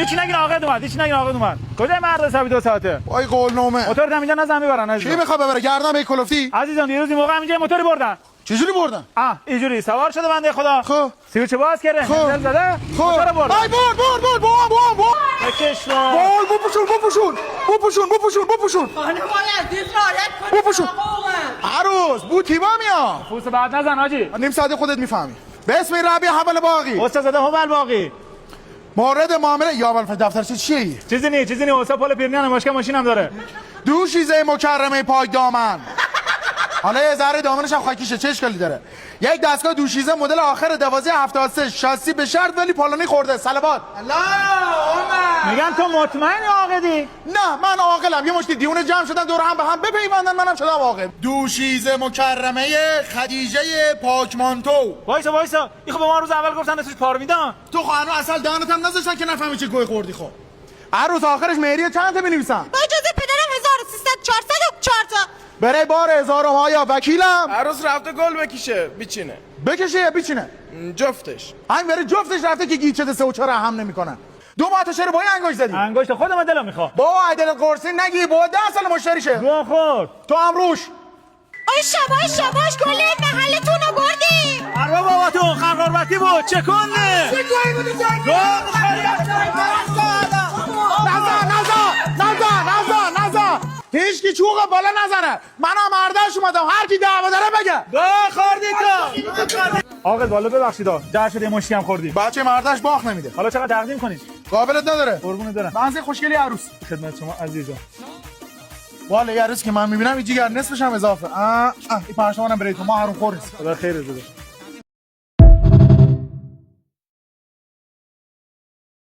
چی نگین آقا اومد کجای مدرسه 2 ساعته وای قولنامه موتور اینجا نزن میبرن کی میخواد ببره گردن به کلفتی عزیزم دیروز این موقع اینجا موتور بردن چجوری بردن اینجوری سوار شده بنده خدا خب سویچ باز کرده هندل زده موتور بردن ای بار بکش وای بپوشون خانم باید دید رایت بپوشون عروس بو تیبا میاد فوس بعد نزن حاجی نیم ساعت خودت میفهمی بسم ربی حول باقی استاد زده هوبل باقی مورد معامله یا اول دفترچه چیه چیزی نی استاد پول پیرنیان ماشینم داره دوشیزه مکرمه پاک دامن حالا یه ذره دامنش هم خاکیشه چه اشکالی داره یک دستگاه دوشیزه مدل آخر 1273 شاسی به شرط ولی پالانی خورده صلوات میگن تو مطمئنی عاقدی نه من عاقلم یه مشتی دیونه جمع شدن دور هم به هم بپیوندن منم شدم عاقل دوشیزه مکرمه خدیجه پاکمانتو وایسا این خب به ما روز اول گفتن اسمش پارمیدان تو خانم اصل دهنت هم نذاشتن که نفهمی چه گوی خوردی خب هر روز آخرش مهریه چند تا بنویسم با اجازه پدرم 1300 404 تا بره بار هزارم ها یا وکیلم عروس رفته گل بکشه بیچینه بکشه یا بیچینه جفتش همین بره جفتش رفته که گیج شده 3 و 4 هم نمیکنن 2 ماه تا چرا با این انگوش زدی انگشت خودم دلم میخواد با عدل قرصی نگی با 10 سال مشتری شه گوه خورد تو هم روش آی شباش کل محلتون رو بردیم اربا باباتون خرقاربتی بود چه کنده نزا هیچ کی چوغ بالا نزنه منم مرداش اومدم هر کی دعوا داره بگه گوه خوردی تو آقا بالا ببخشید جر شده مشکی هم خوردی بچه مرداش باخ نمیده حالا چقدر تقدیم کنید قابلت نداره قربونت برم منزه خوشگلی عروس خدمت شما عزیزا والا یه عروس که من میبینم این جیگر نصفش هم اضافه این پشمانم برای تو ما هرون خورید خدا خیر بده